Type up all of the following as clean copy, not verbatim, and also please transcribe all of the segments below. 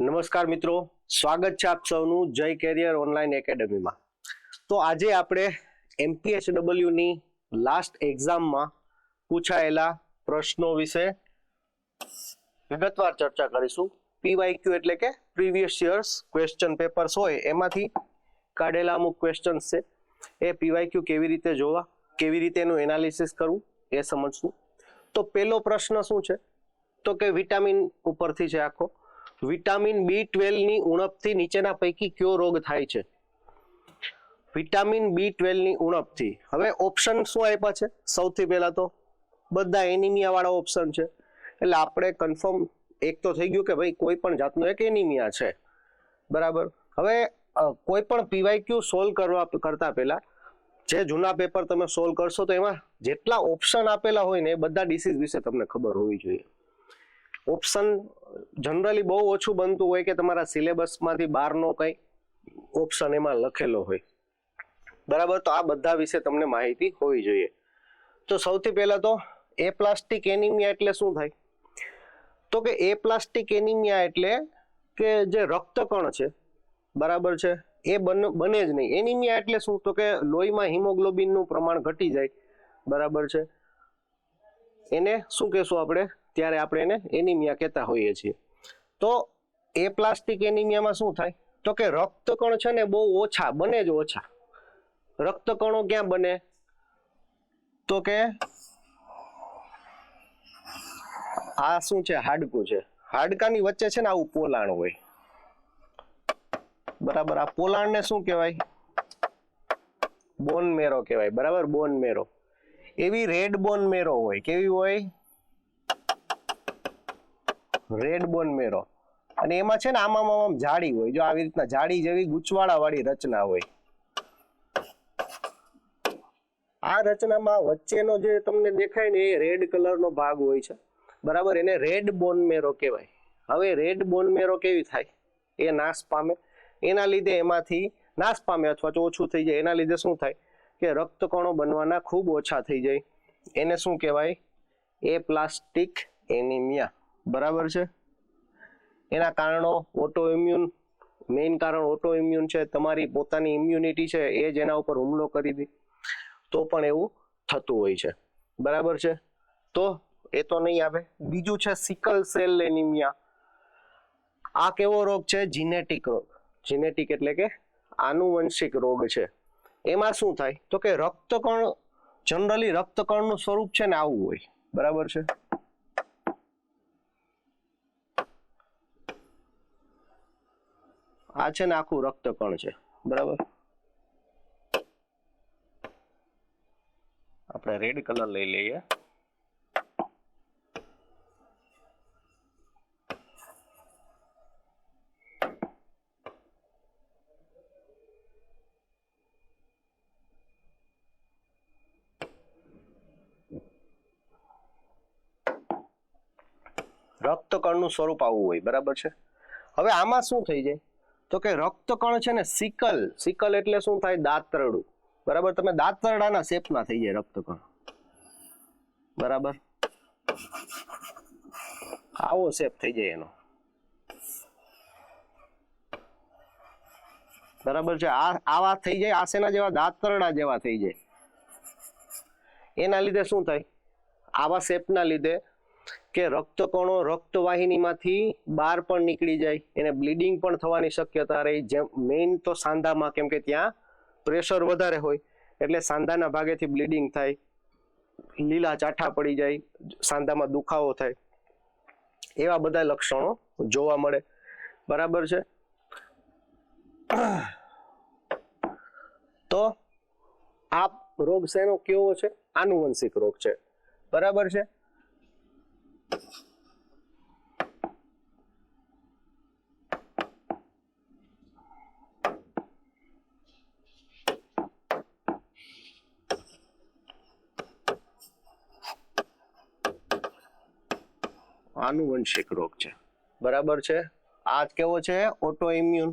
નમસ્કાર મિત્રો, સ્વાગત છે આપ સૌનું જય કેરિયર ઓનલાઈન એકેડમીમાં. તો આજે આપણે MPHW ની લાસ્ટ એક્ઝામમાં પૂછાયેલા પ્રશ્નો વિશે વિગતવાર ચર્ચા કરીશું. PYQ એટલે કે પ્રીવિયસ યર્સ ક્વેશ્ચન પેપર્સ હોય એમાંથી કાઢેલા અમુક ક્વેશ્ચન્સ છે. એ PYQ કેવી રીતે જોવા, કેવી રીતે એનું એનાલિસિસ કરવું એ સમજશું. તો પહેલો પ્રશ્ન શું છે, તો કે વિટામિન ઉપરથી છે આખો. વિટામિન B12 ની ઉણપથી નીચેના પૈકી કયો રોગ થાય છે? વિટામિન B12 ની ઉણપથી. હવે ઓપ્શન શું આપ્યા છે? સૌથી પહેલા તો બધા એનિમિયા વાળા ઓપ્શન છે, એટલે આપણે કન્ફર્મ એક તો થઈ ગયું કે ભાઈ કોઈ પણ જાતનો એક એનિમિયા છે, બરાબર. હવે કોઈ પણ PYQ સોલ્વ કરતા પહેલા જે જૂના પેપર તમે સોલ્વ કરશો તો એમાં જેટલા ઓપ્શન આપેલા હોય ને એ બધા ડિસીઝ વિશે તમને ખબર હોવી જોઈએ. ઓપ્શન જનરલી બહુ ઓછું બનતું હોય કે તમારા સિલેબસમાંથી બહારનો કંઈ ઓપ્શન એમાં લખેલો હોય, બરાબર. તો આ બધા વિશે તમને માહિતી હોવી જોઈએ. તો સૌથી પહેલા તો એપ્લાસ્ટિક એનિમિયા એટલે શું થાય? તો કે એપ્લાસ્ટિક એનિમિયા એટલે કે જે રક્તકણ છે, બરાબર છે, એ બને જ નહીં. એનિમિયા એટલે શું? તો કે લોહીમાં હિમોગ્લોબિનનું પ્રમાણ ઘટી જાય, બરાબર છે. એને શું કહેશું આપણે? ત્યારે આપણે એને એનિમિયા કહેતા હોઈએ છીએ. તો એપ્લાસ્ટિક એનિમિયામાં શું થાય? તો કે રક્તકણ છે ને બહુ ઓછા બને, જ ઓછા. રક્તકણો ક્યાં બને? તો કે આ શું છે? હાડકું છે. હાડકાની વચ્ચે છે ને આવું પોલાણ હોય, બરાબર. આ પોલાણને શું કહેવાય? બોન મેરો કહેવાય, બરાબર. બોન મેરો. એવી રેડ બોન મેરો હોય. કેવી હોય? રેડ બોન મેરો. અને એમાં છે ને આમાં જાડી હોય, જો આવી રીતના જાડી જેવી ગૂંચવાડા વાળી રચના હોય. આ રચનામાં વચ્ચેનો જે તમને દેખાય ને એ રેડ કલરનો ભાગ હોય છે, બરાબર. એને રેડ બોન મેરો કહેવાય. હવે રેડ બોન મેરો કેવી થાય? એ નાશ પામે. એના લીધે એમાંથી નાશ પામે અથવા તો ઓછું થઈ જાય. એના લીધે શું થાય કે રક્તકણો બનવાના ખૂબ ઓછા થઈ જાય. એને શું કહેવાય? એપ્લાસ્ટિક એનિમિયા, બરાબર છે. એના કારણો ઓટો ઇમ્યુન, મેઇન કારણ ઓટો ઇમ્યુન છે. તમારી પોતાની ઇમ્યુનિટી છે એ જ એના ઉપર હુમલો કરી દે તો પણ એવું થતું હોય છે, બરાબર છે. તો એ તો નહીં આવે. બીજું છે સિકલ સેલ એનિમિયા. આ કેવો રોગ છે? જીનેટિક રોગ. જીનેટિક એટલે કે આનુવંશિક રોગ છે. એમાં શું થાય? તો કે રક્તકણ, જનરલી રક્તકણનું સ્વરૂપ છે ને આવું હોય, બરાબર છે. આ છે ને આખું રક્તકણ છે, બરાબર. આપણે રેડ કલર લઈ લઈએ. રક્તકણનું સ્વરૂપ આવું હોય, બરાબર છે. હવે આમાં શું થઈ જાય? તો કે રક્તકણ છે ને સિકલ. સિકલ એટલે શું થાય? દાંતરડું, બરાબર. તમે દાંતરડાના શેપના થઈ જાય રક્તકણ, બરાબર. આવો શેપ થઈ જાય એનો, બરાબર છે. આવા થઈ જાય. આ શેના જેવા? દાંતરડા જેવા થઈ જાય. એના લીધે શું થાય? આવા શેપના લીધે કે રક્તકણો રક્તવાહિનીમાંથી બહાર પણ નીકળી જાય, એને બ્લીડિંગ પણ થવાની શક્યતા રહી. જેમ મેઇન તો સાંધામાં, કેમ કે ત્યાં પ્રેશર વધારે હોય એટલે સાંધાના ભાગેથી બ્લીડિંગ થાય, લીલા ચાઠા પડી જાય, સાંધામાં દુખાવો થાય, એવા બધા લક્ષણો જોવા મળે, બરાબર છે. તો આ રોગ શેનો કેવો છે? આનુવંશિક રોગ છે, બરાબર છે. આનુવંશિક રોગ છે, બરાબર છે. આ કેવો છે? Auto immune.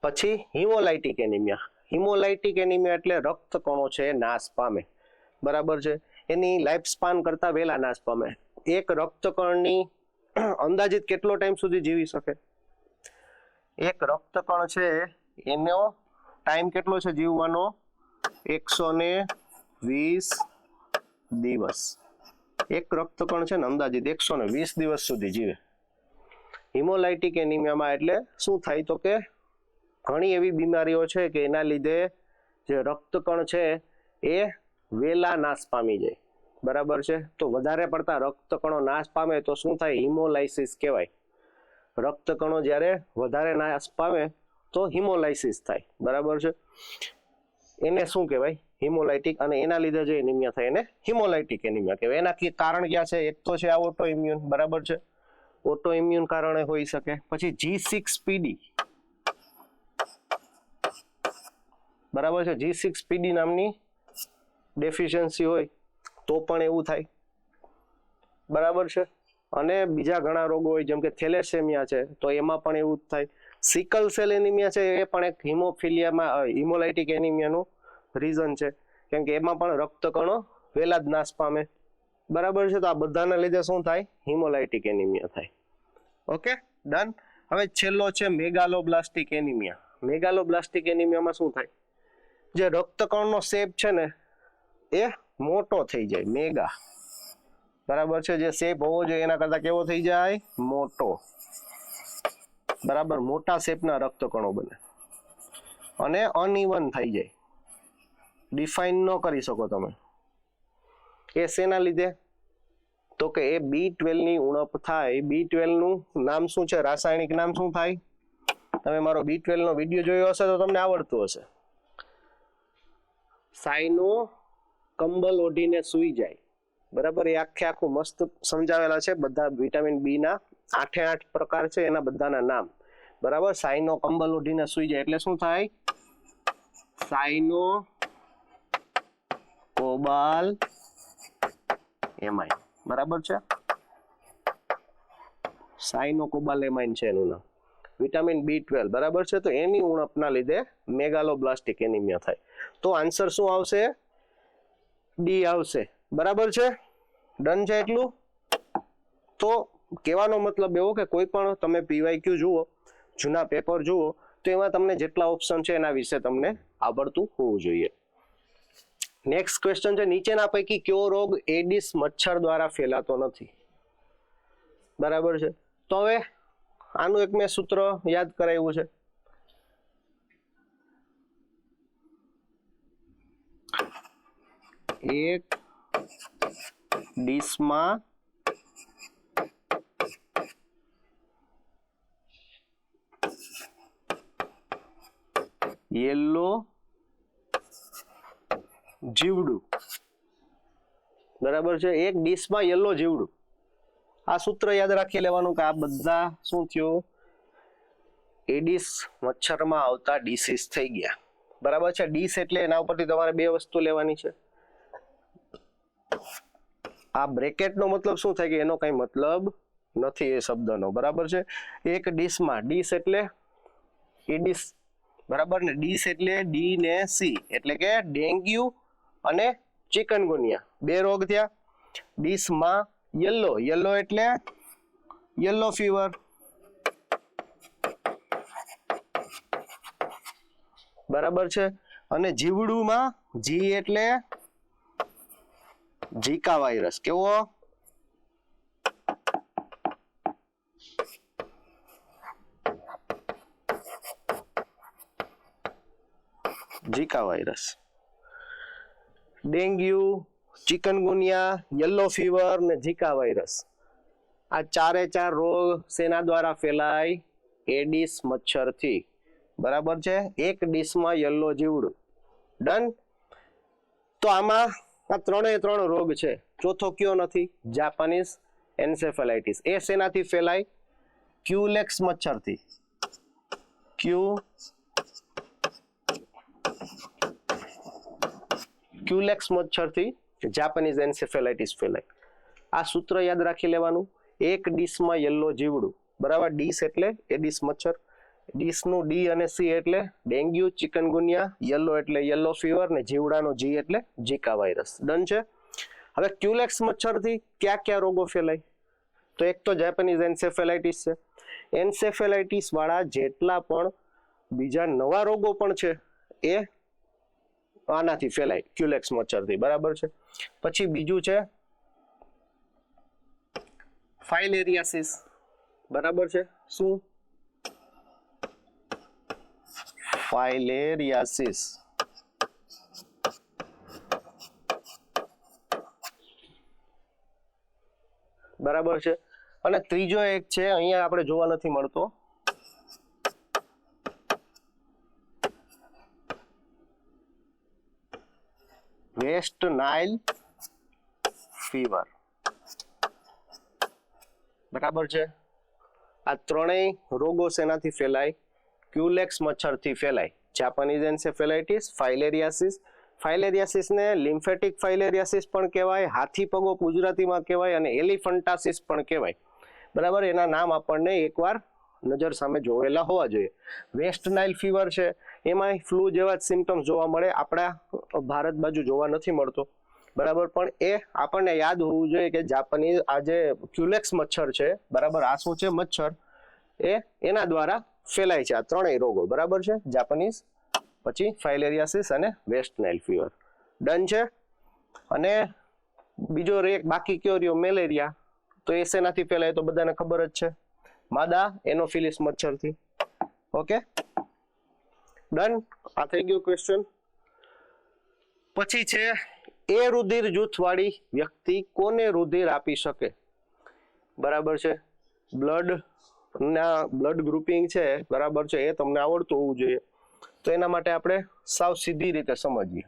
પછી હિમોલાઇટિક એનિમિયા. હિમોલાઇટિક એનિમિયા એટલે રક્તકણો છે એ નાશ પામે, બરાબર છે, એની લાઈફ સ્પાન કરતા વહેલા નાશ પામે. એક રક્તકણની અંદાજિત કેટલો ટાઈમ સુધી જીવી શકે? એક રક્તકણ છે એનો ટાઈમ કેટલો છે જીવવાનો? 120 દિવસ. એક રક્તકણ છે ને અંદાજિત 120 દિવસ સુધી જીવે. હિમોલાઇટિક એનિમિયામાં એટલે શું થાય તો કે ઘણી એવી બીમારીઓ છે કે એના લીધે જે રક્તકણ છે એ વેલા નાશ પામી જાય, બરાબર છે. તો વધારે પડતા રક્તકણો નાશ પામે તો શું થાય? હિમોલાઇસિસ કહેવાય. રક્તકણો જ્યારે વધારે નાશ પામે તો હિમોલાઇસિસ થાય, બરાબર છે. એને શું કહેવાય? હિમોલાઇટિક. અને એના લીધે જે એનિમિયા થાય એને હિમોલાઇટિક એનિમિયા કહેવાય. એના કારણ ક્યાં છે? એક તો છે આ ઓટો ઇમ્યુન, બરાબર છે, ઓટો ઇમ્યુન કારણે હોઈ શકે. પછી G6PD, બરાબર છે, G6PD નામની ડેફિશિયન્સી હોય તો પણ એવું થાય, બરાબર છે. અને બીજા ઘણા રોગો હોય જેમ કે થેલેસેમિયા છે તો એમાં પણ એવું જ થાય. સિકલ સેલ એનિમિયા છે એ પણ એક હિમોફિલિયામાં હિમોલાઇટિક એનિમિયાનું રીઝન છે, કેમ કે એમાં પણ રક્તકણો વહેલા જ નાશ પામે, બરાબર છે. તો આ બધાના લીધે શું થાય? હિમોલાઇટિક એનિમિયા થાય. Okay, done. હવે છેલ્લો છે મેગાલોબ્લાસ્ટિક એનિમિયા. મેગાલોબ્લાસ્ટિક એનિમિયામાં શું થાય? જે રક્તકણનો શેપ છે ને એ મોટો થઈ જાય, મેગા, બરાબર છે. જે શેપ હોવો જોઈએ એના કરતા કેવો થઈ જાય? મોટો, બરાબર. મોટા શેપના રક્તકણો બને અને અનઇવન થઈ જાય, ડિફાઇન ન કરી શકો તમે. એ શેના લીધે? તો કે એ B12 ની ઉણપ થાય. B12 નું નામ શું છે? રાસાયણિક નામ શું થાય? તમે મારો B12 નો વિડીયો જોયો હશે તો તમને આવડતું હશે. સાયનો કંબલ ઓઢીને સૂઈ જાય, બરાબર. એ આખું મસ્ત સમજાવેલા છે. બધા વિટામિન બી ના 8 પ્રકાર છે, એના બધાના નામ, બરાબર. સાયનો કંબલ ઓઢીને સૂઈ જાય એટલે શું થાય? સાયનો કોબાલ એમાઇન, બરાબર છે. સાયનો કોબાલ એમાઇન છે એનું નામ. વિટામિન B12, બરાબર છે. તો એની ઉણપના લીધે મેગાલોબ્લાસ્ટિક એનિમિયા થાય. તો આન્સર શું આવશે? ડી આવશે, બરાબર છે. ડન છે એટલું? તો કહેવાનો મતલબ એવો કે કોઈ પણ તમે PYQ જુઓ, જૂના પેપર જુઓ, તો એમાં તમને જેટલા ઓપ્શન છે એના વિશે તમને આવડતું હોવું જોઈએ. નેક્સ્ટ ક્વેશ્ચન છે, નીચેના પૈકી કયો રોગ એડિસ મચ્છર દ્વારા ફેલાતો નથી? બરાબર છે. તો હવે આનું એક મેં સૂત્ર યાદ કરાવ્યું છે. એક ડીશમાં યેલો જીવડું, બરાબર છે. એક ડીશમાં યેલો જીવડું. આ સૂત્ર યાદ રાખી લેવાનું કે આ બધા શું થયું? એડિસ મચ્છરમાં આવતા ડિસીઝ થઈ ગયા, બરાબર છે. ડીશ એટલે એના ઉપરથી તમારે બે વસ્તુ લેવાની છે. આ બ્રેકેટનો મતલબ શું થાય કે એનો કઈ મતલબ નથી એ શબ્દનો, બરાબર છે. એક ડીશમાં, ડીશ એટલે એડિસ, બરાબર ને. ડીશ એટલે ડી ને સી, એટલે કે ડેન્ગ્યુ અને ચિકનગુનિયા, બે રોગ થયા. ડીશમાં યલો, યલો એટલે યલો ફીવર, બરાબર છે. અને જીવડુમાં જી એટલે ઝીકા વાયરસ. કેવો? Zika virus. Dengue, chikungunya, yellow fever ને ઝીકા વાયરસ, આ ચારે ચાર રોગ શેના દ્વારા ફેલાય? એડિસ મચ્છરથી, બરાબર છે. એક ડીશમાં યલો જીવડું. ડન. તો આમાં આ ત્રણે ત્રણ રોગ છે. ચોથો કયો નથી? જાપાનીઝ એન્સેફેલાઇટિસ. એ શેનાથી ફેલાય? ક્યુલેક્સ મચ્છરથી. ક્યુલેક્સ મચ્છરથી જાપાનીઝ એન્સેફેલાઇટિસ ફેલાય. આ સૂત્ર યાદ રાખી લેવાનું. એક ડીશમાં યલો જીવડું, બરાબર. ડીશ એટલે એડિસ મચ્છર, ડીસ નું ડી અને સી એટલે ડેન્ગ્યુ, ચિકનગુનિયા, યલો એટલે યલો ફીવર ને જીવડાનો જી એટલે ઝીકા વાયરસ. ડન છે. હવે ક્યુલેક્સ મચ્છરથી કયા કયા રોગો ફેલાય? તો એક તો જાપાનીઝ એન્સેફેલાઇટિસ છે. એન્સેફેલાઇટિસ વાળા જેટલા પણ બીજા નવા રોગો પણ છે એ આનાથી ફેલાય, ક્યુલેક્સ મચ્છરથી. બરાબર છે. પછી બીજું છે ફાઇલેરિયાસિસ. બરાબર છે. શું? ફાઇલેરિયાસિસ. બરાબર છે. અને ત્રીજો એક છે, અહીંયા આપણે જોવા નથી મળતો, વેસ્ટ નાઇલ ફીવર. બરાબર છે. આ ત્રણેય રોગો શેનાથી ફેલાય? ક્યુલેક્સ મચ્છરથી ફેલાય. જાપાનીઝ એન્સેફેલાઇટિસ, ફાઇલેરિયાસિસ. ફાઇલેરિયાસિસને લિમ્ફેટિક ફાઇલેરિયાસિસ પણ કહેવાય, હાથી પગો ગુજરાતીમાં કહેવાય, અને એલિફન્ટાસિસ પણ કહેવાય. બરાબર. એના નામ આપણને એકવાર નજર સામે જોયેલા હોવા જોઈએ. વેસ્ટ નાઇલ ફીવર છે એમાં ફ્લૂ જેવા જ સિમ્ટમ્સ જોવા મળે, આપણા ભારત બાજુ જોવા નથી મળતો. બરાબર. પણ એ આપણને યાદ હોવું જોઈએ કે જાપાનીઝ આ જે ક્યુલેક્સ મચ્છર છે, બરાબર, આ શું છે? મચ્છર. એના દ્વારા ફેલાય છે આ ત્રણેય રોગો. બરાબર છે. જાપાનીઝ, પછી ફાઇલેરિયાસિસ અને વેસ્ટ નાઇલ ફીવર. ડન છે. અને બીજો એક બાકી કયો રહ્યો? મેલેરિયા. તો એ શેનાથી ફેલાય? તો બધાને ખબર જ છે, માદા એનોફિલિસ મચ્છરથી. Okay, done. આ થઈ ગયું ક્વેશ્ચન. પછી છે એ રુધિર જૂથ વાળી વ્યક્તિ કોને રુધિર આપી શકે? બરાબર છે. બ્લડ ગ્રુપિંગ છે, બરાબર છે, એ તમને આવડતું હોવું જોઈએ. તો એના માટે આપણે સાવ સીધી રીતે સમજીએ.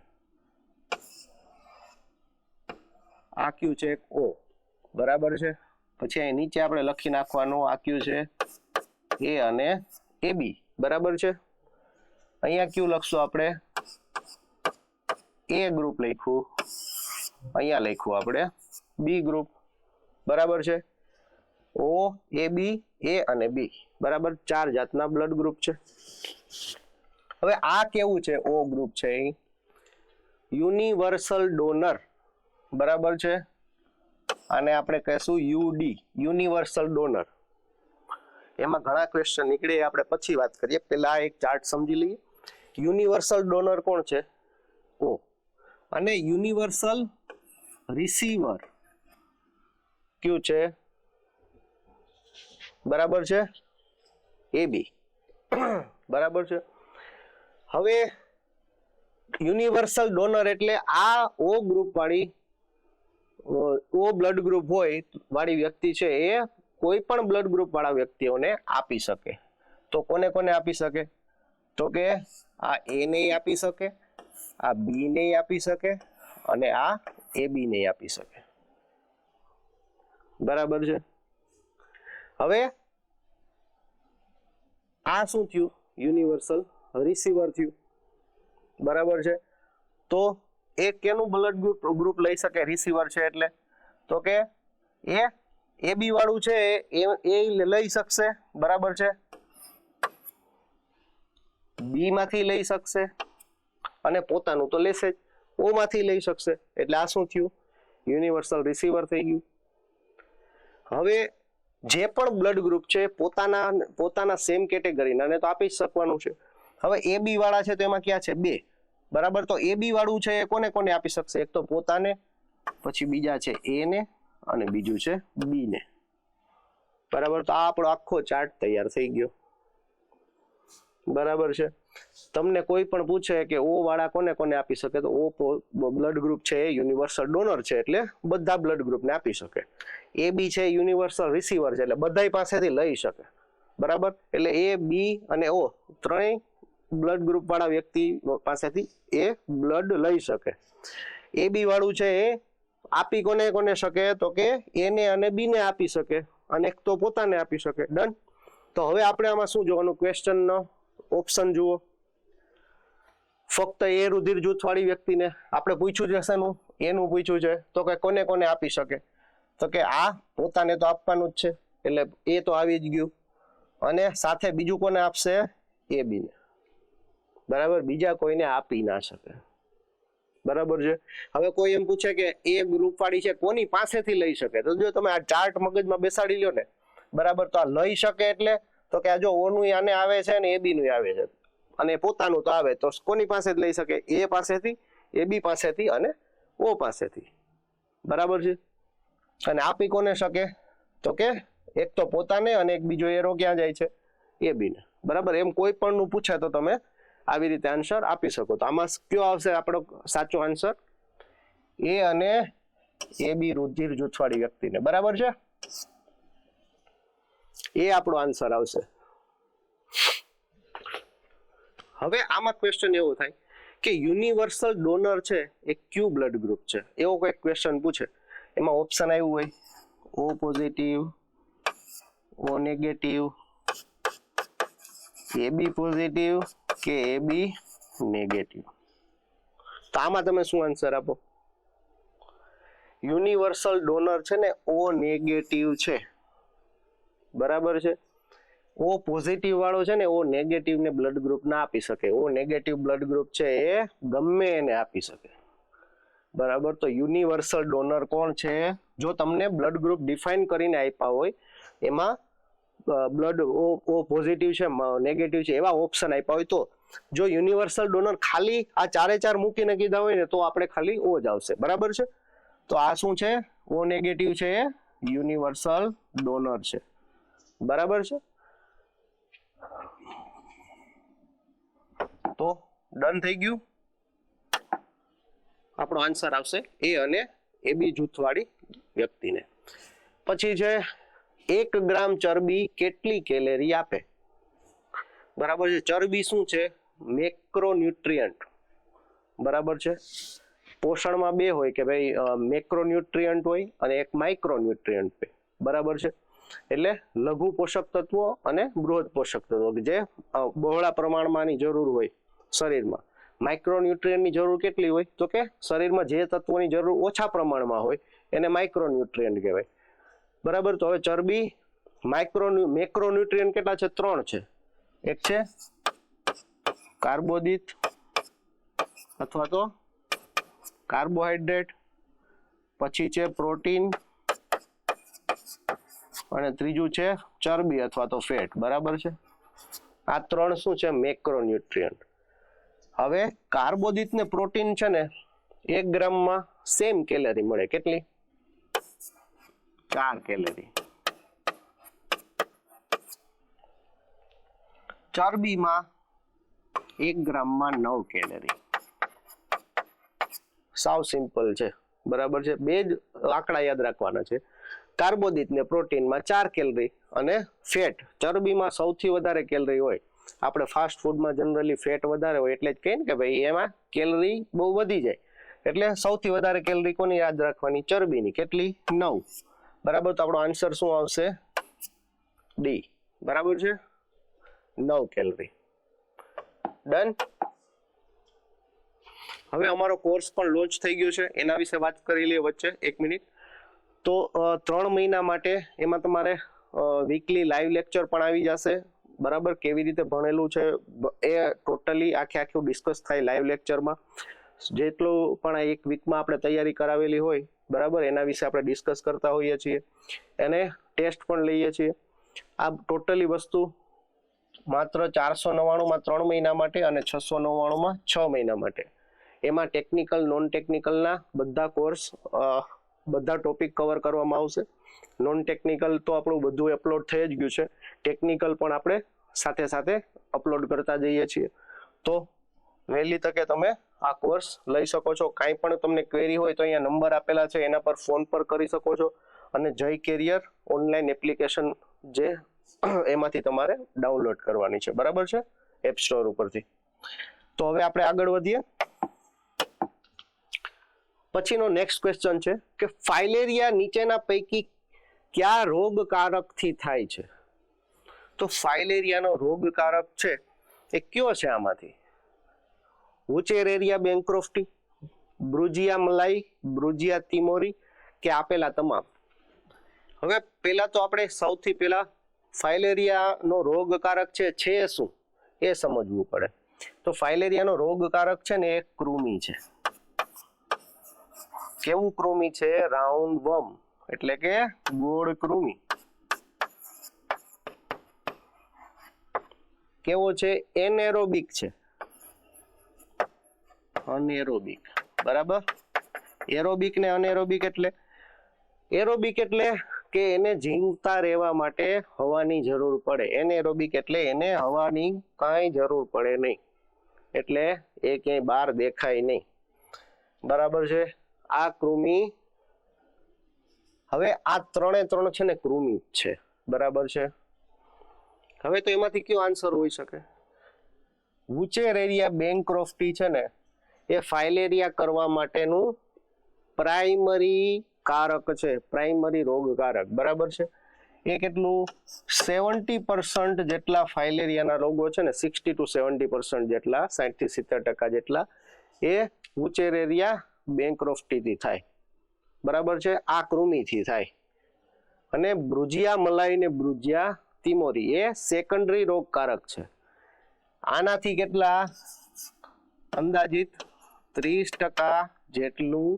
આ ક્યુ છે ઓ. બરાબર છે. પછી અહીં નીચે આપણે લખી નાખવાનું, આ ક્યુ છે એ અને એ બી. બરાબર છે. અહીંયા ક્યુ લખશું આપણે? એ ગ્રુપ લખ્યું, અહીંયા લખ્યું આપણે બી ગ્રુપ. બરાબર છે. ઓ, એ બી, એ અને બી. બરાબર. 4 જાતના બ્લડ ગ્રુપ છે. હવે આ કેવું છે? ઓ ગ્રુપ છે, યુનિવર્સલ ડોનર. બરાબર છે. આને આપણે કહીશું યુડી, યુનિવર્સલ ડોનર. એમાં ઘણા ક્વેશ્ચન નીકળે, આપણે પછી વાત કરીએ. પહેલા એક ચાર્ટ સમજી લઈએ. યુનિવર્સલ ડોનર કોણ છે? ઓ. અને યુનિવર્સલ રિસીવર કયું છે? બરાબર છે, એ બી. બરાબર છે. હવે યુનિવર્સલ ડોનર એટલે આ ઓ ગ્રુપ વાળી, ઓ બ્લડ ગ્રુપ હોય વાળી વ્યક્તિ છે એ કોઈ પણ બ્લડ ગ્રુપ વાળા વ્યક્તિઓને આપી શકે. તો કોને કોને આપી શકે? તો કે આ એ ને આપી શકે, આ બી ને આપી શકે, અને આ એ બી ને આપી શકે. બરાબર છે. હવે આ શું થયું? યુનિવર્સલ રિસીવર થયું. બરાબર છે. તો એ કેનું બ્લડ ગ્રુપ લઈ શકે? રિસીવર છે એટલે. તો કે એ બી વાળું છે એ લઈ શકશે. બરાબર છે. બી માંથી લઈ શકશે, અને પોતાનું તો લેશે જ. ઓ માંથી લઈ શકશે. એટલે આ શું થયું? યુનિવર્સલ રિસીવર થઈ ગયું. હવે જે પણ બ્લડ ગ્રુપ છે પોતાના સેમ કેટેગરીના ને તો આપી જ શકવાનું છે. હવે એ બી વાળા છે તો એમાં ક્યાં છે? 2. બરાબર. તો એ બી વાળું છે એ કોને કોને આપી શકશે? એક તો પોતાને, પછી બીજા છે એ ને, અને બીજું છે બી ને. બરાબર. તો આ આપણો આખો ચાર્ટ તૈયાર થઈ ગયો. બરાબર છે. તમને કોઈ પણ પૂછે કે ઓ વાળા કોને કોને આપી શકે, તો ઓ બ્લડ ગ્રુપ છે એ યુનિવર્સલ ડોનર છે એટલે બધા બ્લડ ગ્રુપને આપી શકે. એ બી છે યુનિવર્સલ રિસીવર છે એટલે બધા પાસેથી લઈ શકે. બરાબર. એટલે એ બી અને ઓ ત્રણેય બ્લડ ગ્રુપ વાળા વ્યક્તિ પાસેથી એ બ્લડ લઈ શકે. એ બી વાળું છે એ આપી કોને કોને શકે? તો કે એ ને અને બી ને આપી શકે, અને એક તો પોતાને આપી શકે. ડન. તો હવે આપણે આમાં શું જોવાનું? ક્વેશ્ચનનો ઓપ્શન જુઓ. ફક્ત એ રુધિર જૂથ વાળી વ્યક્તિને આપણે પૂછ્યું છે શેનું? એનું પૂછ્યું છે. તો કે કોને કોને આપી શકે? તો કે આ પોતાને તો આપવાનું જ છે એટલે એ તો આવી જ ગયું. અને સાથે બીજું કોને આપશે? AB ને, બરાબર, બીજા કોઈને આપી ના શકે, બરાબર છે. હવે કોઈ એમ પૂછે કે એ ગ્રુપ વાળી છે કોની પાસેથી લઈ શકે, તો જો તમે આ ચાર્ટ મગજમાં બેસાડી લ્યો ને, બરાબર, તો આ લઈ શકે એટલે તો કે આ જો O નું આને આવે છે ને AB નું આવે છે અને પોતાનું તો આવે, તો કોની પાસે લઈ શકે? A પાસેથી, AB પાસેથી અને O પાસેથી, બરાબર છે. અને આપી કોને શકે? તો કે એક તો પોતાને અને એક બીજો એરો ક્યાં જાય છે? AB ને, બરાબર. એમ કોઈ પણ નું પૂછે તો તમે આવી રીતે આન્સર આપી શકો. તો આમાં કયો આવશે આપણો સાચો આન્સર? A અને AB રુધિર જૂથવાળી વ્યક્તિને, બરાબર છે. એ આપણો આન્સર આવશે. હવે આમાં ક્વેશ્ચન એવો થાય કે યુનિવર્સલ ડોનર છે એ ક્યુ બ્લડ ગ્રુપ છે, એવો કોઈ ક્વેશ્ચન પૂછે. એમાં ઓપ્શન આવ્યું હોય O positive, O negative, AB positive કે AB નેગેટિવ. તો આમાં તમે શું આન્સર આપો? યુનિવર્સલ ડોનર છે ને O નેગેટિવ છે, બરાબર છે. O પોઝિટિવ વાળો છે ને O નેગેટિવ ને બ્લડ ગ્રુપ ના આપી શકે. O નેગેટિવ બ્લડ ગ્રુપ છે એ ગમે એને આપી શકે, બરાબર. તો યુનિવર્સલ ડોનર કોણ છે? જો તમને બ્લડ ગ્રુપ ડિફાઇન કરીને આપ્યા હોય, એમાં બ્લડ O પોઝિટિવ છે, નેગેટિવ છે, એવા ઓપ્શન આપ્યા હોય, તો જો યુનિવર્સલ ડોનર ખાલી આ ચારે ચાર મૂકીને કીધા હોય ને તો આપણે ખાલી O જ આવશે, બરાબર છે. તો આ શું છે? O નેગેટિવ છે એ યુનિવર્સલ ડોનર છે, બરાબર છે. તો ડન થઈ ગયું. આપણો આન્સર આવશે A અને AB જૂથવાળી વ્યક્તિને. પછી છે 1 ગ્રામ ચરબી કેટલી કેલેરી આપે? બરાબર છે. ચરબી શું છે? મેક્રોન્યુટ્રિયન્ટ, બરાબર છે. પોષણમાં બે હોય કે ભાઈ મેક્રોન્યુટ્રિયન્ટ હોય અને એક માઇક્રોન્યુટ્રિયન્ટ હોય, બરાબર છે. એટલે લઘુ પોષક તત્વો અને બૃહદ પોષક તત્વો જે બહોળા પ્રમાણમાંની જરૂર હોય શરીરમાં. માઇક્રોન્યુટ્રિયન્ટની જરૂર કેટલી હોય? તો કે શરીરમાં જે તત્વોની જરૂર ઓછા પ્રમાણમાં હોય એને માઇક્રોન્યુટ્રિયન્ટ કહેવાય, બરાબર. તો હવે ચરબી મેક્રોન્યુટ્રિયન્ટ કેટલા છે? 3 છે. એક છે કાર્બોદિત અથવા તો કાર્બોહાઈડ્રેટ, પછી છે પ્રોટીન અને ત્રીજું છે ચરબી અથવા તો ફેટ, બરાબર છે. આ 3 શું છે? મેક્રોન્યુટ્રિયન્ટ. હવે કાર્બોદિત ને પ્રોટીન છે ને 1 ગ્રામમાં સેમ કેલરી મળે. કેટલી? 4 કેલરી. ચરબીમાં 1 ગ્રામમાં 9 કેલરી. સાવ સિમ્પલ છે, બરાબર છે. બે જ આંકડા યાદ રાખવાના છે. કાર્બોદિત ને પ્રોટીનમાં 4 કેલરી અને ફેટ ચરબીમાં સૌથી વધારે કેલરી હોય. આપણે ફાસ્ટ ફૂડમાં જનરલી ફેટ વધારે હોય એટલે જ કહીએ ને કે ભાઈ એમાં કેલરી બહુ વધી જાય, એટલે સૌથી વધારે કેલરી કોની યાદ રાખવાની? ચરબીની. કેટલી? 9, બરાબર. તો આપણો આન્સર શું આવશે? D, બરાબર છે. 9 કેલરી. ડન. હવે અમારો કોર્સ પણ લોન્ચ થઈ ગયો છે, એના વિશે વાત કરી લઈએ વચ્ચે 1 મિનિટ. તો 3 મહિના માટે એમાં તમારે વીકલી લાઈવ લેક્ચર પણ આવી જશે, બરાબર. કેવી રીતે ભણેલું છે એ ટોટલી આખું ડિસ્કસ થાય લાઈવ લેક્ચરમાં. જેટલું પણ આ 1 વીકમાં આપણે તૈયારી કરાવેલી હોય, બરાબર, એના વિશે આપણે ડિસ્કસ કરતા હોઈએ છીએ, અને ટેસ્ટ પણ લઈએ છીએ. આ ટોટલી વસ્તુ માત્ર 499માં 3 મહિના માટે અને 699માં 6 મહિના માટે. એમાં ટેકનિકલ નોન ટેકનિકલના બધા કોર્સ બધા ટોપિક કવર કરવામાં આવશે. નોન ટેકનિકલ તો આપણું બધું અપલોડ થઈ જ ગયું છે, ટેકનિકલ પણ આપણે સાથે સાથે અપલોડ કરતા જઈએ છીએ. તો વહેલી તકે તમે આ કોર્સ લઈ શકો છો. કાંઈ પણ તમને ક્વેરી હોય તો અહીંયા નંબર આપેલા છે, એના પર ફોન પર કરી શકો છો. અને જય કેરિયર ઓનલાઈન એપ્લિકેશન જે એમાંથી તમારે ડાઉનલોડ કરવાની છે, બરાબર છે, એપ સ્ટોર ઉપરથી. તો હવે આપણે આગળ વધીએ. પછીનો નેક્સ્ટ ક્વેશ્ચન છે કે ફાઇલેરિયા નીચેના પૈકી કયા રોગકારકથી થાય છે? તો ફાઇલેરિયાનો રોગકારક છે એ કયો છે આમાંથી? વુચેરેરિયા બેન્ક્રોફ્ટી, બ્રુજિયા મલાઈ, બ્રુજિયા તિમોરી કે આપેલા તમામ? હવે પહેલા તો આપણે સૌથી પહેલા ફાઇલેરિયાનો રોગકારક છે શું એ સમજવું પડે. તો ફાઇલેરિયાનો રોગકારક છે ને એક કૃમિ છે. કેવું કૃમિ છે? રાઉન્ડ વર્મ એટલે કે ગોળ કૃમિ. કેવો છે? એનેરોબિક છે. અનેરોબિક. બરાબર. એરોબિક ને અનેરોબિક એટલે એરોબિક એટલે કે એને જીવતા રહેવા માટે હવાની જરૂર પડે. એનેરોબિક એટલે એને હવાની કાંઈ જરૂર પડે નહીં, એટલે એ ક્યાંય બહાર દેખાય નહીં. બરાબર છે. આ કૃમિ, હવે આ ત્રણ છે ને કૃમિ જ છે. બરાબર છે. હવે તો એમાંથી કયો આન્સર હોઈ શકે? વુચેરેરિયા બેન્ક્રોફ્ટી છે ને એ ફાઇલેરિયા કરવા માટેનું પ્રાઇમરી કારક છે, પ્રાઇમરી રોગકારક. બરાબર છે. એ કેટલું? 70% જેટલા ફાઇલેરિયાના રોગો છે ને, 60 to 70% જેટલા, 60 થી 70% જેટલા એ વુચેરેરિયા બેન્ક્રોફ્ટીથી થાય. બરાબર છે. આ કૃમિથી થાય. અને બ્રુજિયા મલાઈ ને બ્રુજિયા તિમોરી એ સેકન્ડરી રોગકારક છે. આનાથી કેટલા? અંદાજિત 30% જેટલું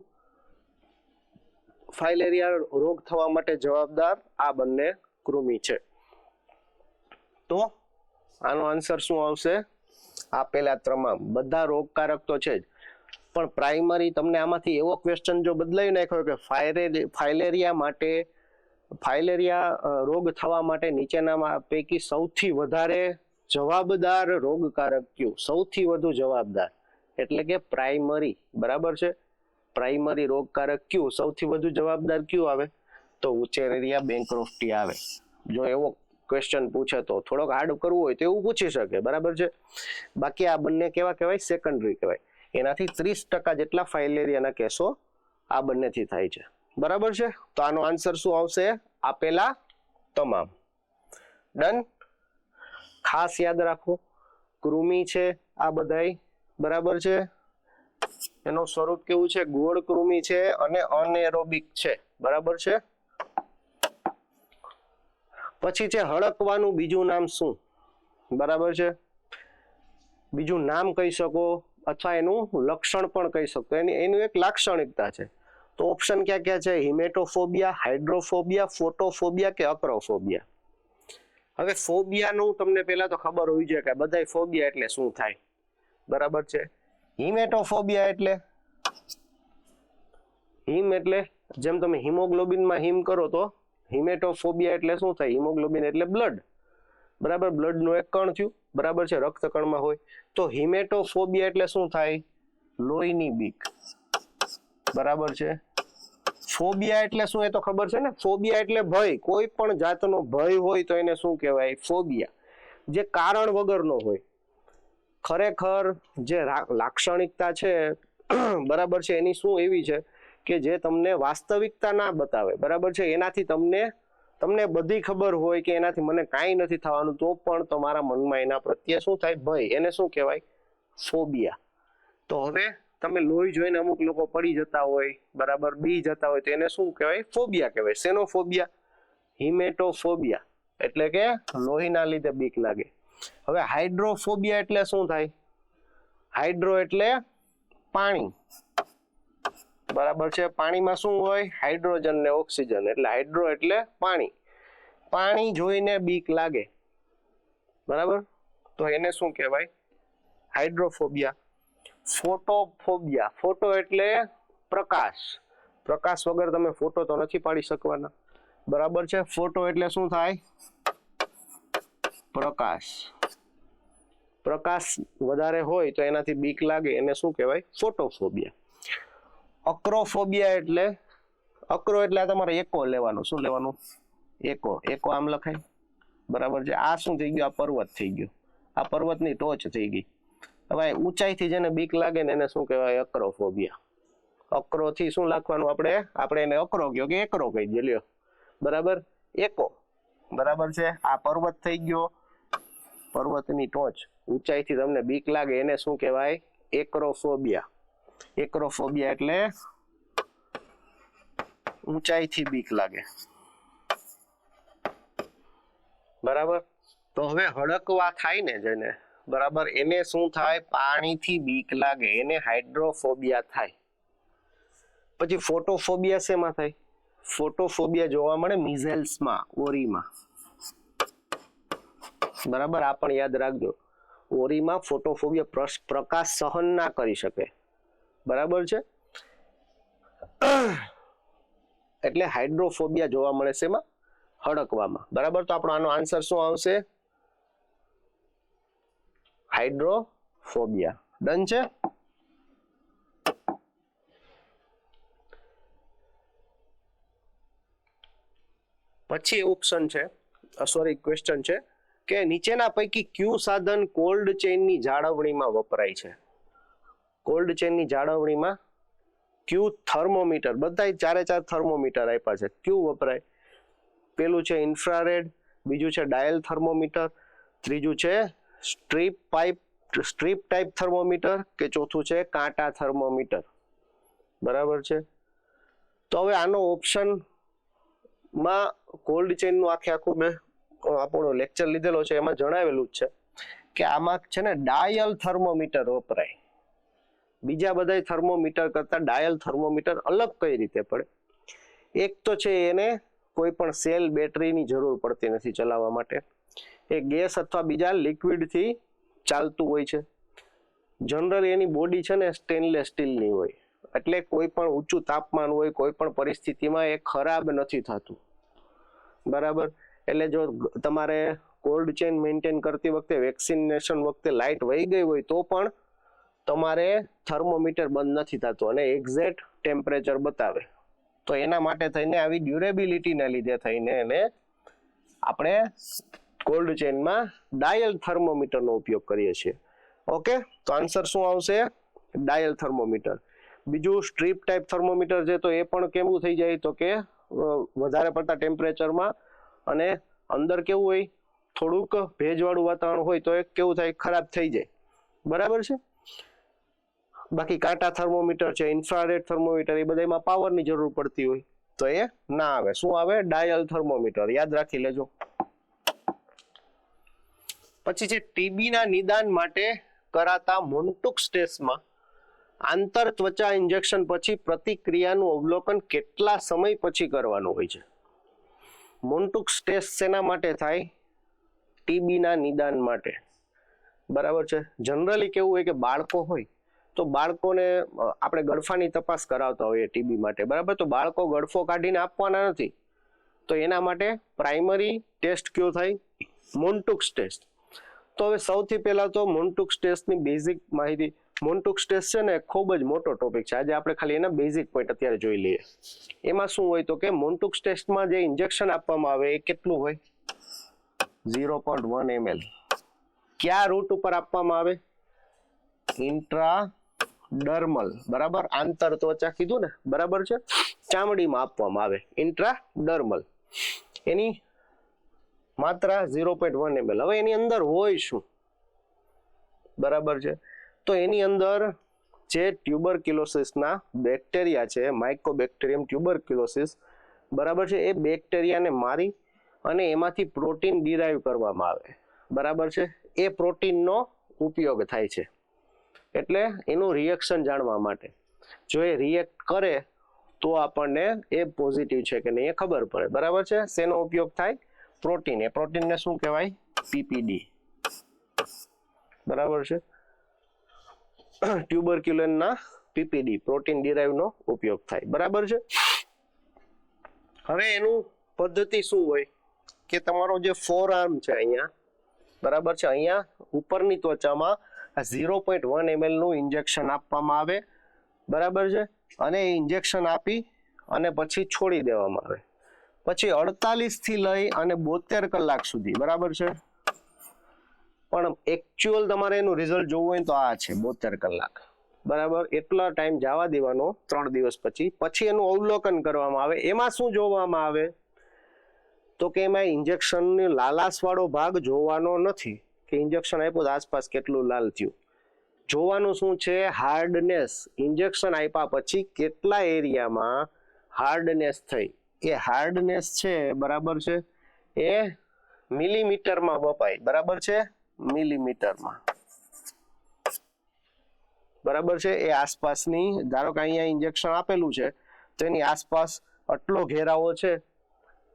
ફાઇલેરિયા રોગ થવા માટે જવાબદાર આ બંને કૃમિ છે. તો આનો આન્સર શું આવશે? આપેલા તમામ બધા રોગકારક તો છે જ, પણ પ્રાઇમરી તમને આમાંથી એવો ક્વેશ્ચન જો બદલાઈ નાખ્યો કે ફાઇલેરિયા રોગ થવા માટે નીચેનામાં પૈકી સૌથી વધારે જવાબદાર રોગકારક કયું? સૌથી વધુ જવાબદાર એટલે કે પ્રાઇમરી. બરાબર છે. પ્રાઇમરી રોગકારક કયું? સૌથી વધુ જવાબદાર કયું આવે? તો વુચેરેરિયા બેન્ક્રોફ્ટી આવે. જો એવો ક્વેશ્ચન પૂછે તો થોડોક હાર્ડ કરવું હોય તો એવું પૂછી શકે. બરાબર છે. બાકી આ બંને કેવા કહેવાય? સેકન્ડરી કહેવાય. એનાથી 30% જેટલા ફાઇલેરિયાના કેસો આ બંનેથી થાય છે. બરાબર છે. તો આનો આન્સર શું આવશે? આપેલા તમામ. ડન. ખાસ યાદ રાખો, કૃમિ છે આ બધાય. બરાબર છે. એનું સ્વરૂપ કેવું છે? ગોળ કૃમિ છે અને અનેરોબિક છે. બરાબર છે. પછી છે હળકવાનું બીજું નામ શું? બરાબર છે. બીજું નામ કહી શકો અથવા એનું લક્ષણ પણ કહી શકો. એનું એક લાક્ષણિકતા છે. તો ઓપ્શન ક્યાં ક્યાં છે? હિમેટોફોબિયા, હાઇડ્રોફોબિયા, ફોટોફોબિયા કે અક્રોફોબિયા. હવે ફોબિયાનું તમને પહેલા તો ખબર હોવી જોઈએ કે બધાય ફોબિયા એટલે શું થાય. બરાબર છે. હિમેટોફોબિયા એટલે હિમ એટલે જેમ તમે હિમોગ્લોબિનમાં હિમ કરો તો હિમેટોફોબિયા એટલે શું થાય? હિમોગ્લોબિન એટલે બ્લડ. બરાબર. બ્લડનું એક કણ થયું. બરાબર છે. રક્તકણમાં હોય તો હિમેટોફોબિયા એટલે શું થાય? લોહીની બીક. બરાબર છે. ફોબિયા એટલે શું એ તો ખબર છે ને? ફોબિયા એટલે ભય. કોઈ પણ જાતનો ભય હોય તો એને શું કહેવાય? ફોબિયા. જે કારણ વગરનો હોય. ખરેખર જે લાક્ષણિકતા છે બરાબર છે એની શું એવી છે કે જે તમને વાસ્તવિકતા ના બતાવે. બરાબર છે. એનાથી તમને બધી ખબર હોય કે એનાથી મને કાંઈ નથી થવાનું, તો પણ તમારા મનમાં એના પ્રત્યે શું થાય? ભય. એને શું કહેવાય? ફોબિયા. તો હવે તમે લોહી જોઈને અમુક લોકો પડી જતા હોય, બરાબર, બી જતા હોય, તો એને શું કહેવાય? ફોબિયા કહેવાય. શેનો ફોબિયા? હિમેટોફોબિયા એટલે કે લોહીના લીધે બીક લાગે. હવે હાઇડ્રોફોબિયા એટલે શું થાય? હાઇડ્રો એટલે પાણી. બરાબર છે. પાણીમાં શું હોય? હાઇડ્રોજન ને ઓક્સિજન. એટલે હાઇડ્રો એટલે પાણી. પાણી જોઈને બીક લાગે. બરાબર. તો એને શું કહેવાય? હાઇડ્રોફોબિયા. ફોટોફોબિયા. ફોટો એટલે પ્રકાશ. પ્રકાશ વગર તમે ફોટો તો નથી પાડી શકવાના. બરાબર છે. ફોટો એટલે શું થાય? પ્રકાશ. પ્રકાશ વધારે હોય તો એનાથી બીક લાગે. એને શું કહેવાય? ફોટોફોબિયા. અક્રોફોબિયા એટલે અક્રો એટલે તમારે એકો લેવાનો. શું લેવાનું? એકો. એકો આમ લખાય. બરાબર છે. આ શું થઈ ગયું? આ પર્વત થઈ ગયો. આ પર્વતની ટોચ થઈ ગઈ. હવે ઊંચાઈથી જેને બીક લાગે ને એને શું કહેવાય? અક્રોફોબિયા. અક્રોથી શું લખવાનું? આપણે એને અક્રો કયો કે એકરો કહી દે લ્યો. બરાબર. એકો. બરાબર છે. આ પર્વત થઈ ગયો. પર્વતની ટોચ. ઊંચાઈથી તમને બીક લાગે એને શું કહેવાય? એક્રોફોબિયા. એક્રોફોબિયા એટલે ઊંચાઈથી બીક લાગે. બરાબર. તો હવે હડકવા થાય ને જેને, બરાબર, એને શું થાય? પાણીથી બીક લાગે, એને હાઇડ્રોફોબિયા થાય. પછી ફોટોફોબિયા શેમાં થાય? ફોટોફોબિયા જોવા મળે મિઝેલ્સમાં, ઓરીમાં. બરાબર, આ પણ યાદ રાખજો. ઓરીમાં ફોટોફોબિયા, પ્રકાશ સહન ના કરી શકે. બરાબર છે. એટલે હાઇડ્રોફોબિયા જોવા મળે છે એમાં, હડકવામાં. બરાબર, તો આપણો આનો આન્સર શું આવશે? હાઇડ્રોફોબિયા. ડન છે. પછી ઓપ્શન છે, સોરી ક્વેશ્ચન છે કે નીચેના પૈકી કયું સાધન કોલ્ડ ચેઇનની જાળવણીમાં વપરાય છે? કોલ્ડ ચેઇનની જાળવણીમાં કયું થર્મોમીટર, બધા ચારે ચાર થર્મોમીટર આપ્યા છે, કયું વપરાય? પેલું છે ઇન્ફ્રારેડ, બીજું છે ડાયલ થર્મોમીટર, ત્રીજું છે સ્ટ્રીપ ટાઈપ થર્મોમીટર, કે ચોથું છે કાંટા થર્મોમીટર. બરાબર છે. તો હવે આનો ઓપ્શન માં કોલ્ડ ચેઇનનું આખું મેં આપણો લેક્ચર લીધેલો છે, એમાં જણાવેલું જ છે કે આમાં છે ને ડાયલ થર્મોમીટર વપરાય. બીજા બધા થર્મોમીટર કરતા ડાયલ થર્મોમીટર અલગ કઈ રીતે પડે? એક તો છે એને કોઈ પણ સેલ બેટરીની જરૂર પડતી નથી ચલાવવા માટે. એ ગેસ અથવા બીજા લિક્વિડથી ચાલતું હોય છે. જનરલી એની બોડી છે ને સ્ટેનલેસ સ્ટીલની હોય, એટલે કોઈ પણ ઊંચું તાપમાન હોય, કોઈ પણ પરિસ્થિતિમાં એ ખરાબ નથી થતું. બરાબર. એટલે જો તમારે કોલ્ડ ચેઇન મેન્ટેન કરતી વખતે, વેક્સિનેશન વખતે લાઇટ વહી ગઈ હોય તો પણ તમારે થર્મોમીટર બંધ નથી થતું અને એક્ઝેક્ટ ટેમ્પરેચર બતાવે. તો એના માટે થઈને આવી ડ્યુરેબિલિટીના લીધે થઈને એને આપણે કોલ્ડ ચેઇનમાં ડાયલ થર્મોમીટરનો ઉપયોગ કરીએ છીએ. ઓકે, તો આન્સર શું આવશે? Dial thermometer. બીજું સ્ટ્રીપ ટાઈપ થર્મોમીટર છે, તો એ પણ કેવું થઈ જાય? તો કે વધારે પડતા ટેમ્પરેચરમાં અને અંદર કેવું હોય, થોડુંક ભેજવાળું વાતાવરણ હોય તો એ કેવું થાય? ખરાબ થઈ જાય. બરાબર છે. બાકી કાંટા થર્મોમીટર છે, ઇન્ફ્રારેડ થર્મોમીટર, એ બધામાં પાવરની જરૂર પડતી હોય તો એ ના આવે. શું આવે? Dial thermometer. યાદ રાખી લેજો. પછી છે ટીબીના નિદાન માટે કરાતા મોન્ટુક્સ ટેસ્ટમાં આંતર ત્વચા ઇન્જેક્શન પછી પ્રતિક્રિયાનું અવલોકન કેટલા સમય પછી કરવાનું હોય છે? મોન્ટુક્સ ટેસ્ટ શેના માટે થાય? ટીબીના નિદાન માટે. બરાબર છે. જનરલી કેવું હોય કે બાળકો હોય તો બાળકોને આપણે ગળફાની તપાસ કરાવતા હોઈએ ટીબી માટે. બરાબર. તો બાળકો ગળફો કાઢીને આપવાના નથી, તો એના માટે પ્રાઇમરી ટેસ્ટ કયો થાય? મોન્ટુક્સ ટેસ્ટ. તો હવે સૌથી પહેલા તો મોન્ટુક્સ ટેસ્ટની બેઝિક માહિતી. મોન્ટુક્સ ટેસ્ટ છે ને ખૂબ જ મોટો ટોપિક છે. આજે આપણે ખાલી એના બેઝિક પોઈન્ટ અત્યારે જોઈ લઈએ. એમાં શું હોય તો કે મોન્ટુક્સ ટેસ્ટમાં જે ઇન્જેક્શન આપવામાં આવે એ કેટલું હોય? 0.1 ml. કયા રૂટ ઉપર આપવામાં આવે? ઇન્ટ્રાડર્મલ. બરાબર. આંતર ત્વચા કીધું ને. બરાબર છે. ચામડીમાં આપવામાં આવે, ઇન્ટ્રાડર્મલ. એની માત્રા 0.1 ml. હવે એની અંદર હોય શું? બરાબર છે. તો એની અંદર જે ટ્યુબરક્યુલોસિસના બેક્ટેરિયા છે, માઇકોબેક્ટેરિયમ ટ્યુબરક્યુલોસિસ, બરાબર છે, એ બેક્ટેરિયાને મારી અને એમાંથી પ્રોટીન ડિરાઈવ કરવામાં આવે. બરાબર છે. એ પ્રોટીનનો ઉપયોગ થાય છે. એટલે એનું રિએક્શન જાણવા માટે. જો એ રિએક્ટ કરે તો આપણને એ પોઝિટિવ છે કે નહીં એ ખબર પડે. બરાબર છે. શેનો ઉપયોગ થાય? પ્રોટીન. એ પ્રોટીનને શું કહેવાય? પીપીડી. બરાબર છે. ટ્યુબરક્યુલનના પીપીડી, પ્રોટીન ડિરાઈવનો ઉપયોગ થાય. બરાબર છે. હવે એનું પદ્ધતિ શું હોય કે તમારો જે ફોર આર્મ છે અહીંયા, બરાબર છે, અહીંયા ઉપરની ત્વચામાં 0.1 ml નું ઇન્જેક્શન આપવામાં આવે. બરાબર છે. અને એ ઇન્જેક્શન આપી અને પછી છોડી દેવામાં આવે. પછી 48 થી લઈ અને 72 કલાક સુધી. બરાબર છે. પણ એકચ્યુઅલ તમારે એનું રિઝલ્ટ જોવું હોય તો આ છે 72 કલાક. બરાબર. એટલા ટાઈમ જવા દેવાનો 3 દિવસ પછી એનું અવલોકન કરવામાં આવે. એમાં શું જોવામાં આવે તો કે એમાં ઇન્જેક્શનની લાલાશ વાળો ભાગ જોવાનો નથી કે ઇન્જેક્શન આપ્યું તો આસપાસ કેટલું લાલ થયું. જોવાનું શું છે? હાર્ડનેસ. ઇન્જેક્શન આપ્યા પછી કેટલા એરિયામાં હાર્ડનેસ થઈ. એ હાર્ડનેસ છે, બરાબર છે, એ મિલીમીટરમાં વપાય, બરાબર છે, મિલીમીટરમાં, બરાબર છે. એ આસપાસની, ધારો કે અહીંયા ઇન્જેક્શન આપેલું છે તો એની આસપાસ આટલો ઘેરાવો છે,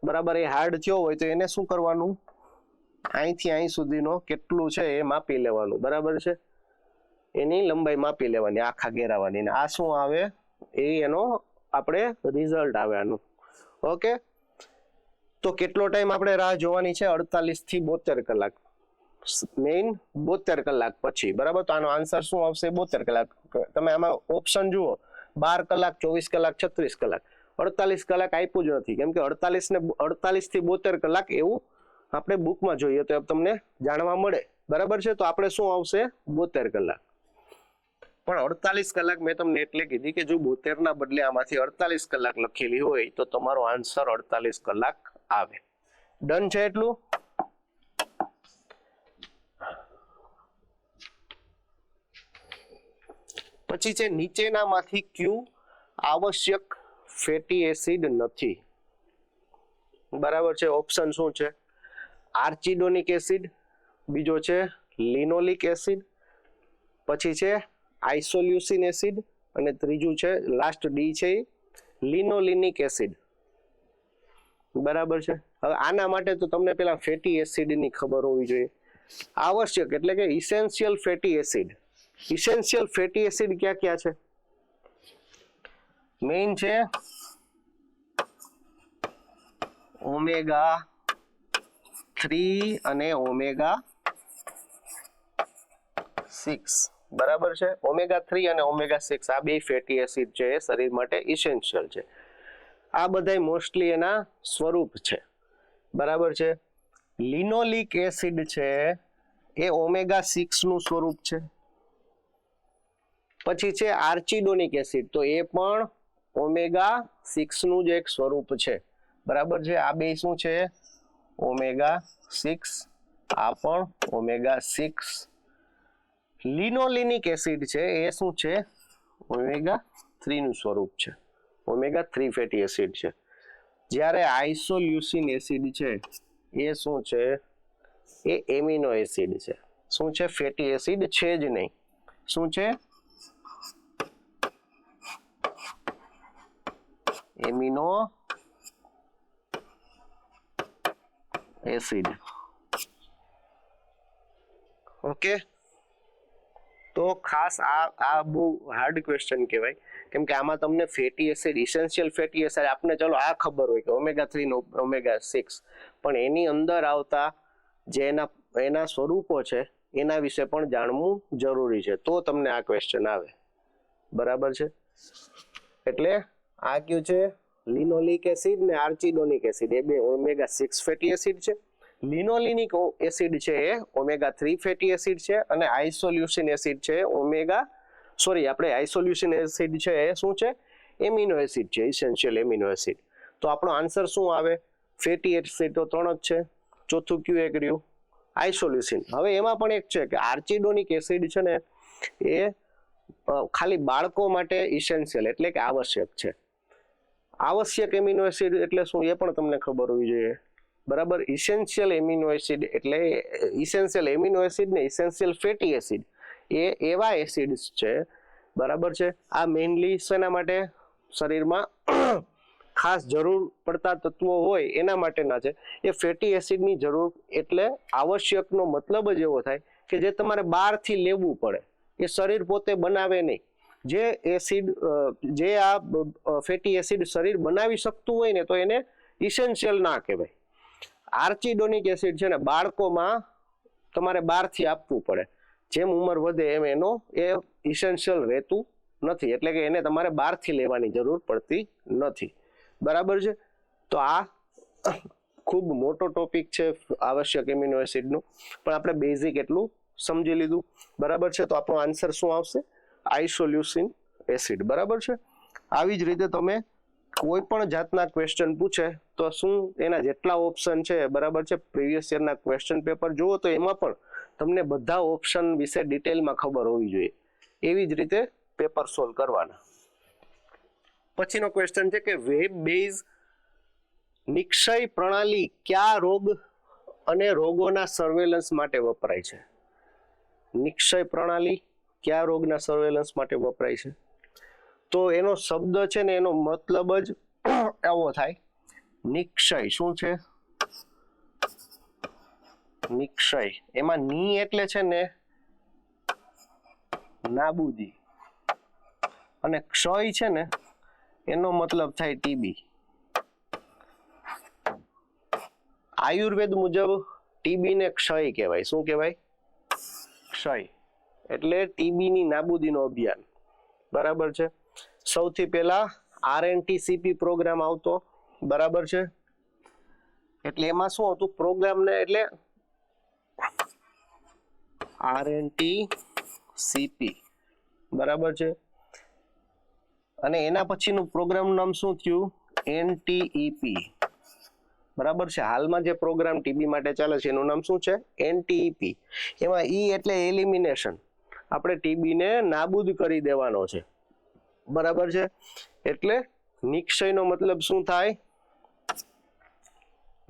બરાબર, એ હાર્ડ થયો હોય તો એને શું કરવાનું, અહીંથી અહીં સુધીનો કેટલું છે એ માપી લેવાનું, બરાબર છે, એની લંબાઈ માપી લેવાની આખા ઘેરાવાની. આ શું આવે, એ એનો આપણે રિઝલ્ટ આવે આનું. ઓકે, તો કેટલો ટાઈમ આપણે રાહ જોવાની છે, 48 થી 72 કલાક, મેઇન 72 કલાક પછી, બરાબર. તો આનો આન્સર શું આવશે, 72 કલાક. તમે આમાં ઓપ્શન જુઓ, 12 કલાક, 24 કલાક, 36 કલાક. 48 કલાક આપ્યું જ નથી, કેમ કે 48 થી 72 કલાક એવું આપણે બુકમાં જોઈએ તો તમને જાણવા મળે, બરાબર છે. તો આપણે શું આવશે, 72 કલાક. પણ 48 કલાક મેં તમને એટલે કીધી કે જો 72 ના બદલે આમાંથી 48 કલાક લખેલી હોય તો તમારો આન્સર 48 કલાક આવે. ડન છે એટલું? પછી છે નીચેનામાંથી કયું આવશ્યક ફેટી એસિડ નથી, બરાબર છે. ઓપ્શન શું છે, આર્ચિડોનિક એસિડ, બીજો છે લિનોલિક એસિડ, પછી છે આઇસોલ્યુસિન એસિડ, અને ત્રીજું છે લાસ્ટ ડી છે લિનોલિનિક એસિડ, બરાબર છે. હવે આના માટે તો તમને પેલા ફેટી એસિડની ખબર હોવી જોઈએ. આવશ્યક એટલે કે essential fatty acid. Essential fatty acid ક્યાં ક્યાં છે? મેઇન છે ઓમેગા 3 અને ઓમેગા 6, બરાબર છે. ઓમેગા 3 અને ઓમેગા 6 આ બે ફેટી એસિડ છે એ શરીર માટે ઇસેન્શિયલ છે. આ બધાય મોસ્ટલી એના સ્વરૂપ છે, બરાબર છે. લિનોલિક એસિડ છે એ ઓમેગા 6 નું સ્વરૂપ છે. પછી છે આર્ચિડોનિક એસિડ, તો એ પણ ઓમેગા 6 નું જ એક સ્વરૂપ છે, બરાબર છે. આ બે શું છે, ઓમેગા 6, આ પણ ઓમેગા 6. લિનોલિનિક એસિડ છે એ શું છે, ઓમેગા 3 નું સ્વરૂપ છે, ઓમેગા 3 ફેટી એસિડ છે. જ્યારે આઇસોલ્યુસિન એસિડ છે એ શું છે, એ એમિનો એસિડ છે. શું છે, ફેટી એસિડ છે જ નહીં. શું છે, એમિનો એસિડ. ઓકે, તો ખાસ આ બહુ હાર્ડ ક્વેશ્ચન કહેવાય, કેમ કે આમાં તમને fatty acid, essential fatty acid આપને ચલો આ ખબર હોય કે ઓમેગા 3 ને ઓમેગા 6, પણ એની અંદર આવતા જે એના સ્વરૂપો છે એના વિશે પણ જાણવું જરૂરી છે, તો તમને આ ક્વેશ્ચન આવે, બરાબર છે. એટલે આ કયું છે, લિનોલિક એસિડ ને આર્ચિડોનિક એસિડ, એ બે ઓમેગા 6 ફેટી એસિડ છે. લિનોલિનિક એસિડ છે એ ઓમેગા 3 ફેટી એસિડ છે, અને આઇસોલ્યુસિન એસિડ છે આઇસોલ્યુસિન એસિડ છે એ શું છે, એમિનો એસિડ છે, ઇસેન્શિયલ એમિનો એસિડ. તો આપણો આન્સર શું આવે, ફેટી એસિડ તો 3 જ છે, ચોથું કયું એક રહ્યું, આઇસોલ્યુસિન. હવે એમાં પણ એક છે કે આર્ચિડોનિક એસિડ છે ને એ ખાલી બાળકો માટે ઇસેન્શિયલ એટલે કે આવશ્યક છે. આવશ્યક એમિનો એસિડ એટલે શું એ પણ તમને ખબર હોવી જોઈએ, બરાબર. ઇસેન્શિયલ એમિનો એસિડ એટલે ઇસેન્શિયલ એમિનો એસિડ ને ઇસેન્શિયલ ફેટી એસિડ એ એવા એસિડ્સ છે, બરાબર છે. આ મેઇનલી શેના માટે, શરીરમાં ખાસ જરૂર પડતા તત્વો હોય એના માટેના છે. એ ફેટી એસિડની જરૂર એટલે આવશ્યકનો મતલબ જ એવો થાય કે જે તમારે બહારથી લેવું પડે, એ શરીર પોતે બનાવે નહીં. જે એસિડ જે આ ફેટી એસિડ શરીર બનાવી શકતું હોય ને તો એને ઇસેન્શિયલ ના કહેવાય. આર્ચિડોનિક એસિડ છે ને બાળકોમાં તમારે બહારથી આપવું પડે, જેમ ઉંમર વધે એમ એનો એ ઇસેન્શિયલ રહેતું નથી, એટલે કે એને તમારે બહારથી લેવાની જરૂર પડતી નથી, બરાબર છે. તો આ ખૂબ મોટો ટોપિક છે આવશ્યક એમિનો એસિડનું, પણ આપણે બેઝિક એટલું સમજી લીધું, બરાબર છે. તો આપણો આન્સર શું આવશે, આઇસોલ્યુસિન એસિડ, બરાબર છે. આવી જ રીતે તમે કોઈ પણ જાતના ક્વેશ્ચન પૂછે તો શું એના જેટલા ઓપ્શન છે, બરાબર છે, પ્રીવિયસ યરના ક્વેશ્ચન પેપર જુઓ તો એમાં પણ તમને બધા ઓપ્શન વિશે ડિટેલમાં ખબર હોવી જોઈએ, એવી જ રીતે પેપર સોલ્વ કરવાના. પછીનો ક્વેશ્ચન છે કે વેબ બેઝ નિક્ષય પ્રણાલી કયા રોગ અને રોગોના સર્વેલન્સ માટે વપરાય છે. નિક્ષય પ્રણાલી કયા રોગના સર્વેલન્સ માટે વપરાય છે? તો એનો શબ્દ છે ને એનો મતલબ જ એવો થાય નિક્ષય. શું છે? નિક્ષય. એમાં ની એટલે છે ને નાબૂદી અને ક્ષય છે ને એનો મતલબ થાય ટીબી. આયુર્વેદ મુજબ ટીબી ને ક્ષય કહેવાય. શું કહેવાય? ક્ષય. એટલે ટીબી ની નાબૂદીનો અભિયાન. બરાબર છે. સૌથી પહેલા RNTCP પ્રોગ્રામ આવતો. બરાબર છે. એટલે એમાં શું હતું પ્રોગ્રામ ને? એટલે RNTCP. બરાબર છે. અને એના પછીનું પ્રોગ્રામનું નામ શું થયું? NTEP. બરાબર છે. હાલમાં જે પ્રોગ્રામ ટીબી માટે ચાલે છે એનું નામ શું છે? NTEP. એમાં ઈ એટલે એલિમિનેશન. આપણે ટીબી ને નાબૂદ કરી દેવાનો છે. બરાબર છે. એટલે નિક્ષયનો મતલબ શું થાય?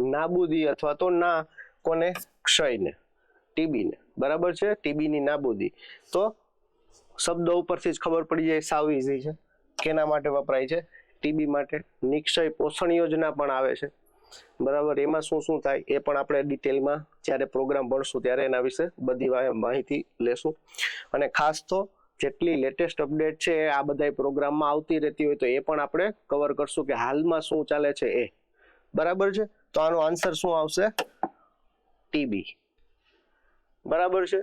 નાબૂદી અથવા તો ના કોને? ક્ષયને, ટીબીને. બરાબર છે. ટીબીની નાબૂદી. તો શબ્દ ઉપરથી જ ખબર પડી જાય, સાવ ઈઝી છે. કેના માટે વપરાય છે? ટીબી માટે. નિક્ષય પોષણ યોજના પણ આવે છે. બરાબર. એમાં શું શું થાય એ પણ આપણે ડિટેલમાં જ્યારે પ્રોગ્રામ ભણશું ત્યારે એના વિશે બધી માહિતી લેશું. અને ખાસ તો જેટલી લેટેસ્ટ અપડેટ છે આ બધા પ્રોગ્રામમાં આવતી રહેતી હોય તો એ પણ આપણે કવર કરશું કે હાલમાં શું ચાલે છે એ. બરાબર છે. તો આનો આન્સર શું આવશે? ટીબી. બરાબર છે.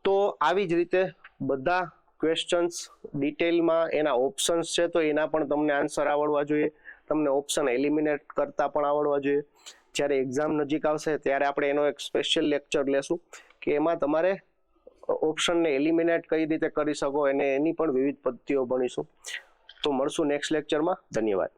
તો આવી જ રીતે બધા ક્વેશ્ચન્સ ડિટેલમાં એના ઓપ્શન્સ છે તો એના પણ તમને આન્સર આવડવા જોઈએ. તમને ઓપ્શન એલિમિનેટ કરતા પણ આવડવા જોઈએ. જ્યારે એક્ઝામ નજીક આવશે ત્યારે આપણે એનો એક સ્પેશિયલ લેક્ચર લેશું કે એમાં તમારે ઓપ્શનને એલિમિનેટ કઈ રીતે કરી શકો અને એની પણ વિવિધ પદ્ધતિઓ ભણીશું. તો મળશું નેક્સ્ટ લેક્ચરમાં. ધન્યવાદ.